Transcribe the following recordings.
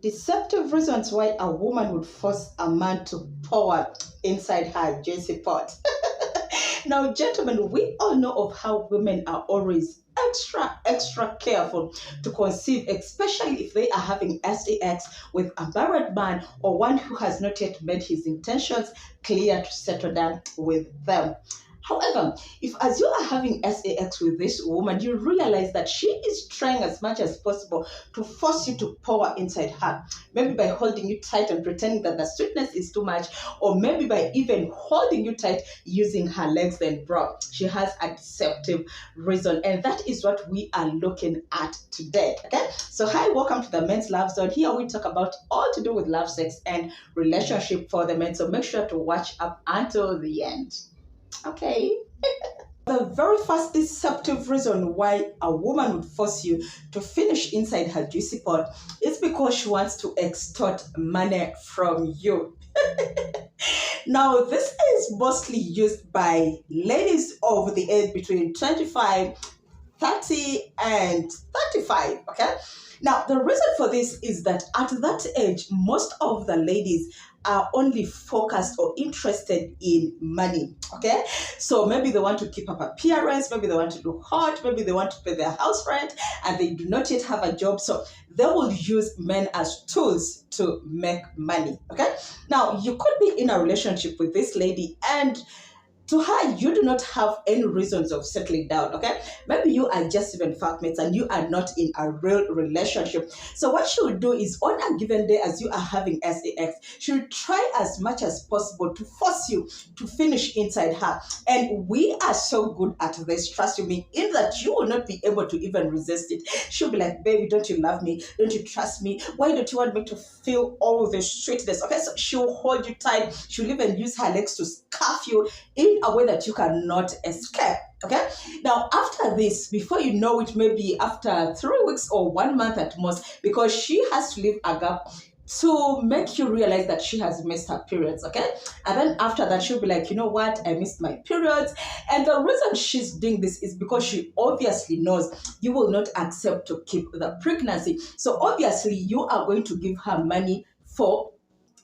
Deceptive reasons why a woman would force a man to pour inside her juicy pot. Now, gentlemen, we all know of how women are always extra careful to conceive, especially if they are having sex with a married man or one who has not yet made his intentions clear to settle down with them. However, if as you are having sex with this woman, you realize that she is trying as much as possible to force you to pour inside her, maybe by holding you tight and pretending that the sweetness is too much, or maybe by even holding you tight using her legs and bra. She has a deceptive reason, and that is what we are looking at today. Okay, so hi, welcome to the Men's Love Zone. Here we talk about all to do with love, sex, and relationship for the men. So make sure to watch up until the end. Okay. The very first deceptive reason why a woman would force you to finish inside her juicy pot is because she wants to extort money from you. Now, this is mostly used by ladies of the age between 25, 30, and 35. Okay. Now, the reason for this is that at that age, most of the ladies are only focused or interested in money. Okay, so maybe they want to keep up appearance, maybe they want to look hot, maybe they want to pay their house rent, and they do not yet have a job. So they will use men as tools to make money. Okay, now you could be in a relationship with this lady, and to her, you do not have any reasons of settling down, okay? Maybe you are just even flatmates and you are not in a real relationship. So what she will do is on a given day as you are having sex, she will try as much as possible to force you to finish inside her. And we are so good at this, trust you me, in that you will not be able to even resist it. She'll be like, baby, don't you love me? Don't you trust me? Why don't you want me to feel all the sweetness? Okay, so she'll hold you tight. She'll even use her legs to scarf you in a way that you cannot escape. Okay, now after this, before you know it, maybe after 3 weeks or 1 month at most, because she has to leave a gap to make you realize that she has missed her periods. Okay, and then after that she'll be like, you know what, I missed my periods. And the reason she's doing this is because she obviously knows you will not accept to keep the pregnancy, so obviously you are going to give her money for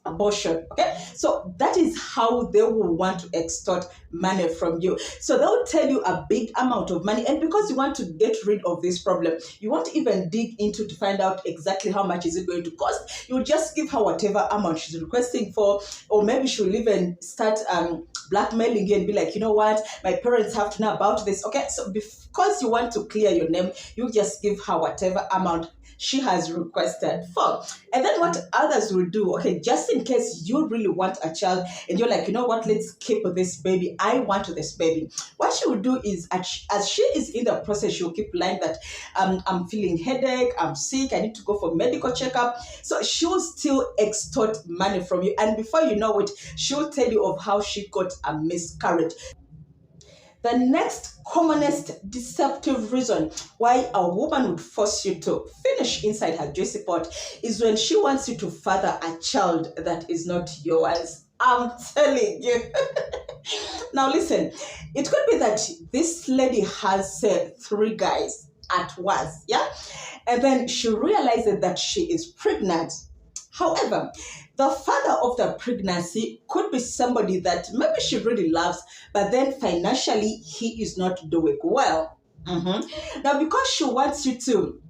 abortion. Okay, so that is how they will want to extort money from you. So they'll tell you a big amount of money, and because you want to get rid of this problem, you won't even dig into to find out exactly how much is it going to cost. You'll just give her whatever amount she's requesting for, or maybe she'll even start blackmailing you and be like, you know what, my parents have to know about this. Okay, so because you want to clear your name, you just give her whatever amount she has requested for. And then what others will do, okay, just in case you really want a child and you're like, you know what, let's keep this baby, I want this baby. What she will do is, as she is in the process, she'll keep lying that I'm feeling headache, I'm sick, I need to go for medical checkup. So she'll still extort money from you, and before you know it, she'll tell you of how she got a miscarriage. The next commonest deceptive reason why a woman would force you to finish inside her juicy pot is when she wants you to father a child that is not yours. I'm telling you. Now listen, it could be that this lady has 3 guys at once, yeah? And then she realizes that she is pregnant. However, the father of the pregnancy could be somebody that maybe she really loves, but then financially he is not doing well. Now, because she wants you to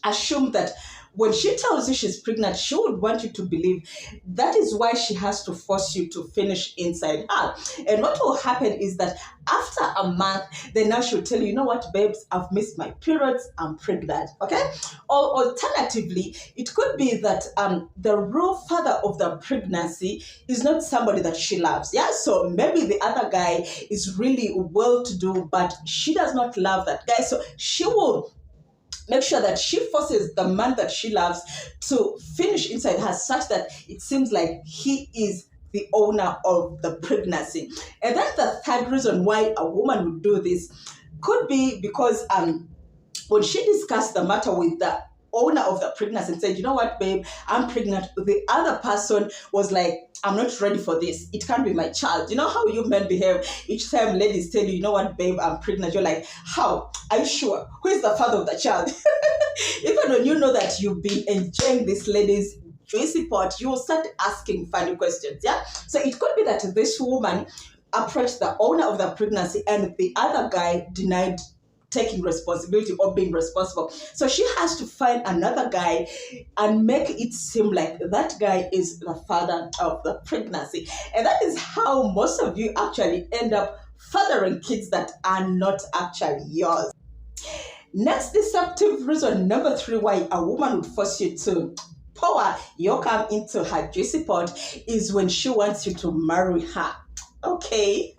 assume that when she tells you she's pregnant, she would want you to believe. That is why she has to force you to finish inside her. And what will happen is that after a month, then now she'll tell you, you know what, babes, I've missed my periods, I'm pregnant. Okay? Or alternatively, it could be that the real father of the pregnancy is not somebody that she loves. Yeah, so maybe the other guy is really well-to-do, but she does not love that guy. So she will make sure that she forces the man that she loves to finish inside her such that it seems like he is the owner of the pregnancy. And then the third reason why a woman would do this could be because when she discussed the matter with the owner of the pregnancy and said, you know what, babe, I'm pregnant. The other person was like, I'm not ready for this. It can't be my child. You know how you men behave? Each time ladies tell you, you know what, babe, I'm pregnant. You're like, how? Are you sure? Who is the father of the child? Even when you know that you've been enjoying this lady's juicy pot, you will start asking funny questions. Yeah. So it could be that this woman approached the owner of the pregnancy and the other guy denied taking responsibility or being responsible. So she has to find another guy and make it seem like that guy is the father of the pregnancy. And that is how most of you actually end up fathering kids that are not actually yours. Next deceptive reason, number 3, why a woman would force you to pour your cum into her juicy pot is when she wants you to marry her. Okay.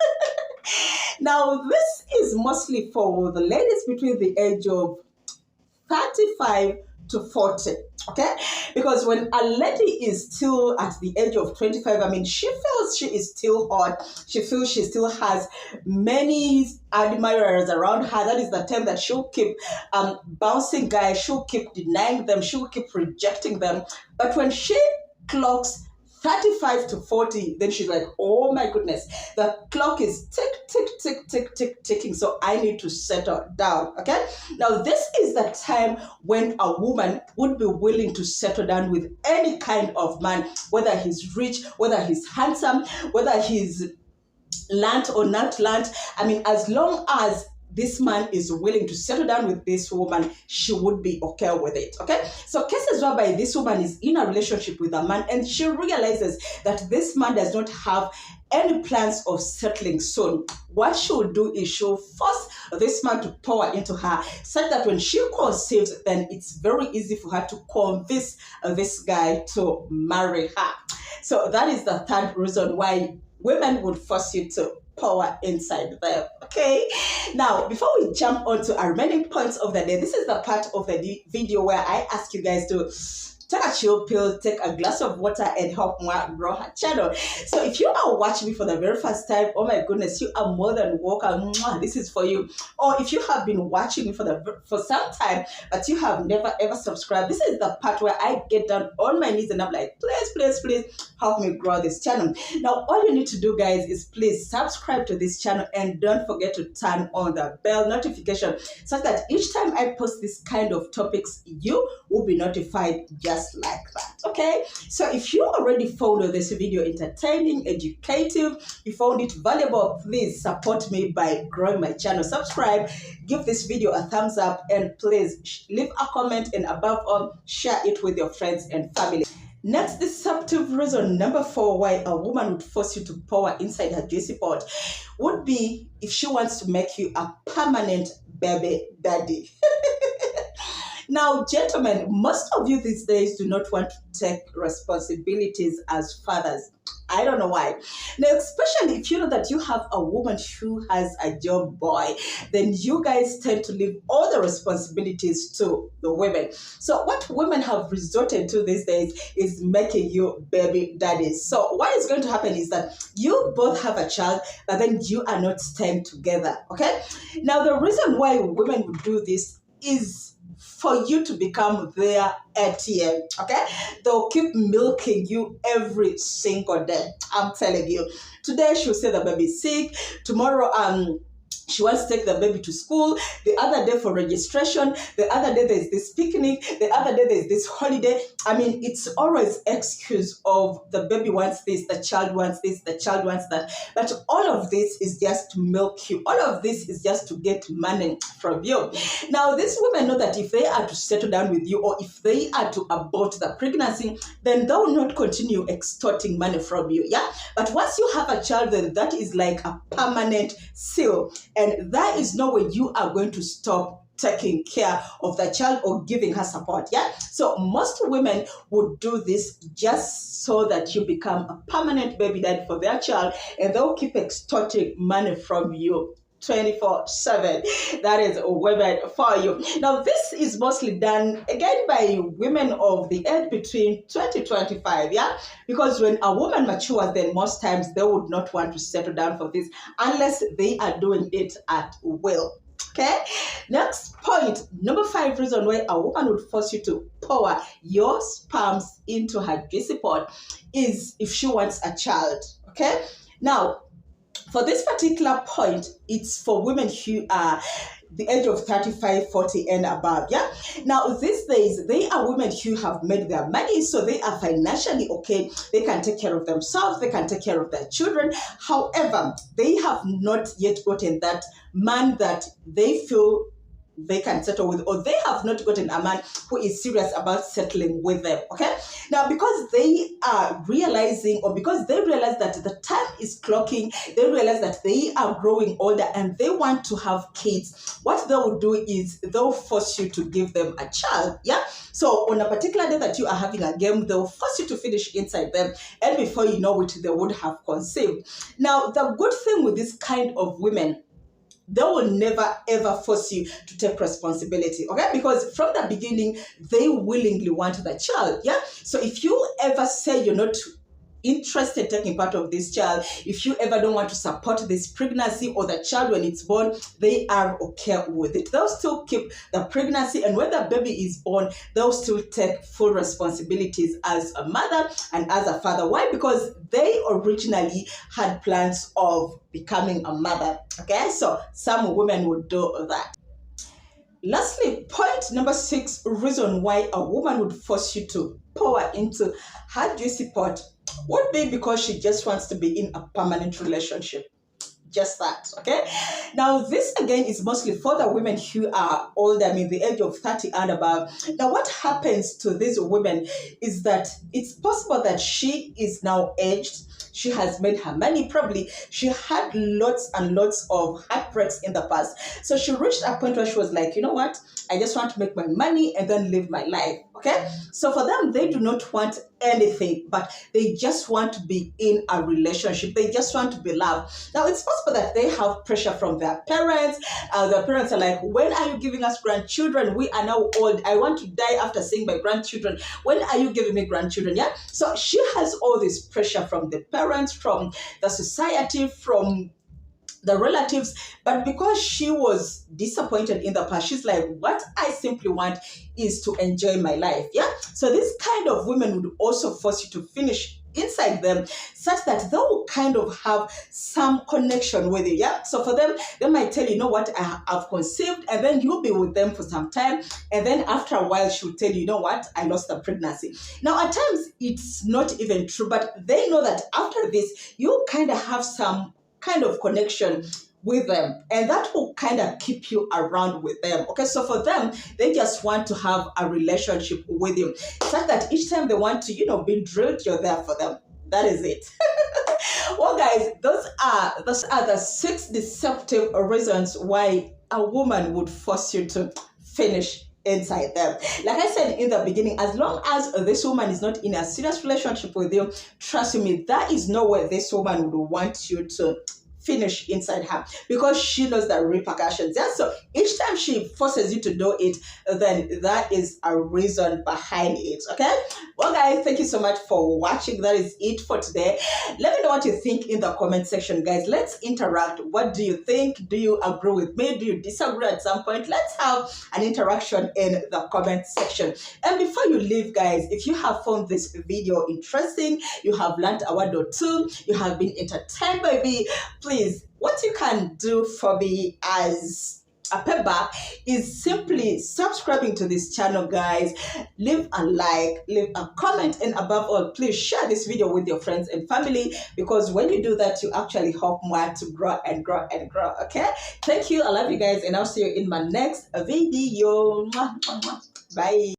Now, this is mostly for the ladies between the age of 35 to 40, okay? Because when a lady is still at the age of 25, I mean, she feels she is still hot. She feels she still has many admirers around her. That is the time that she'll keep bouncing guys. She'll keep denying them. She'll keep rejecting them. But when she clocks 35 to 40, then she's like, oh my goodness, the clock is tick, tick, tick, tick, tick, ticking. So I need to settle down. Okay. Now, this is the time when a woman would be willing to settle down with any kind of man, whether he's rich, whether he's handsome, whether he's land or not land. I mean, as long as this man is willing to settle down with this woman, she would be okay with it. Okay. So cases whereby this woman is in a relationship with a man and she realizes that this man does not have any plans of settling soon, what she'll do is she'll force this man to pour into her such that when she conceives, then it's very easy for her to convince this guy to marry her. So that is the third reason why women would force you to power inside them. Okay. Now, before we jump on to our remaining points of the day, this is the part of the video where I ask you guys to take a chill pill, take a glass of water, and help Mwa grow her channel. So if you are watching me for the very first time, oh my goodness, you are more than welcome. This is for you. Or if you have been watching me for some time, but you have never ever subscribed, this is the part where I get down on my knees and I'm like, please, please, please help me grow this channel. Now, all you need to do, guys, is please subscribe to this channel and don't forget to turn on the bell notification so that each time I post this kind of topics, you will be notified just like that. Okay. So if you already found this video entertaining, educative, you found it valuable, please support me by growing my channel. Subscribe, give this video a thumbs up, and please leave a comment, and above all, share it with your friends and family. Next deceptive reason, number 4, why a woman would force you to pour inside her juicy pot would be if she wants to make you a permanent baby daddy. Now, gentlemen, most of you these days do not want to take responsibilities as fathers. I don't know why. Now, especially if you know that you have a woman who has a job boy, then you guys tend to leave all the responsibilities to the women. So what women have resorted to these days is making you baby daddies. So what is going to happen is that you both have a child, but then you are not staying together. Okay. Now, the reason why women would do this is for you to become their ATM, okay? They'll keep milking you every single day. I'm telling you. Today, she'll say the baby's sick. Tomorrow, she wants to take the baby to school. The other day for registration. The other day there's this picnic. The other day there's this holiday. I mean, it's always excuse of the baby wants this, the child wants this, the child wants that. But all of this is just to milk you. All of this is just to get money from you. Now, these women know that if they are to settle down with you or if they are to abort the pregnancy, then they will not continue extorting money from you. Yeah. But once you have a child, then that is like a permanent seal. And that is no way you are going to stop taking care of the child or giving her support. Yeah. So most women would do this just so that you become a permanent baby daddy for their child, and they'll keep extorting money from you 24/7. That is women for you. Now, this is mostly done again by women of the age between 20 to 25. Yeah, because when a woman matures, then most times they would not want to settle down for this unless they are doing it at will. Okay, next point, number 5 reason why a woman would force you to pour your sperms into her juicy pot is if she wants a child. Okay, now for this particular point, it's for women who are the age of 35, 40 and above. Yeah. Now, these days, they are women who have made their money, so they are financially okay. They can take care of themselves, they can take care of their children. However, they have not yet gotten that man that they feel they can settle with, or they have not gotten a man who is serious about settling with them. Okay, now because they are realizing, or because they realize that the time is clocking, they realize that they are growing older and they want to have kids, what they will do is they'll force you to give them a child. Yeah, so on a particular day that you are having a game, they'll force you to finish inside them, and before you know it, they would have conceived. Now the good thing with this kind of women, they will never ever force you to take responsibility, okay? Because from the beginning, they willingly want the child, yeah? So if you ever say you're not interested in taking part of this child, if you ever don't want to support this pregnancy or the child when it's born, they are okay with it. They'll still keep the pregnancy, and when the baby is born, they'll still take full responsibilities as a mother and as a father. Why? Because they originally had plans of becoming a mother. Okay, so some women would do that. Lastly, point number 6 reason why a woman would force you to pour into her juicy pot would be because she just wants to be in a permanent relationship. Just that, okay? Now, this again is mostly for the women who are older, I mean the age of 30 and above. Now, what happens to these women is that it's possible that she is now aged, she has made her money, probably she had lots and lots of heartbreaks in the past. So she reached a point where she was like, you know what? I just want to make my money and then live my life, okay? So for them, they do not want anything, but they just want to be in a relationship. They just want to be loved. Now, it's possible that they have pressure from their parents. Their parents are like, when are you giving us grandchildren? We are now old. I want to die after seeing my grandchildren. When are you giving me grandchildren? Yeah. So she has all this pressure from the parents, from the society, from the relatives, but because she was disappointed in the past, she's like, what I simply want is to enjoy my life. Yeah. So this kind of women would also force you to finish inside them, such that they will kind of have some connection with you. Yeah. So for them, they might tell you, you know what, I've conceived, and then you'll be with them for some time, and then after a while she'll tell you, you know what, I lost the pregnancy. Now at times it's not even true, but they know that after this you kind of have some kind of connection with them, and that will kind of keep you around with them. Okay, so for them, they just want to have a relationship with you, such that each time they want to, be drilled, you're there for them. That is it. Well, guys, those are the 6 deceptive reasons why a woman would force you to finish inside them. Like I said in the beginning, as long as this woman is not in a serious relationship with you, trust me, that is nowhere this woman would want you to finish inside her, because she knows the repercussions. Yeah, so each time she forces you to do it, then that is a reason behind it. Okay, well guys, thank you so much for watching. That is it for today. Let me know what you think in the comment section, guys. Let's interact. What do you think? Do you agree with me? Do you disagree at some point? Let's have an interaction in the comment section. And before you leave, guys, if you have found this video interesting, you have learned a word or two, you have been entertained by me, please, what you can do for me as a payback is simply subscribing to this channel, guys. Leave a like, leave a comment, and above all, please share this video with your friends and family, because when you do that, you actually help more to grow and grow and grow. Okay, thank you, I love you guys, and I'll see you in my next video. Bye.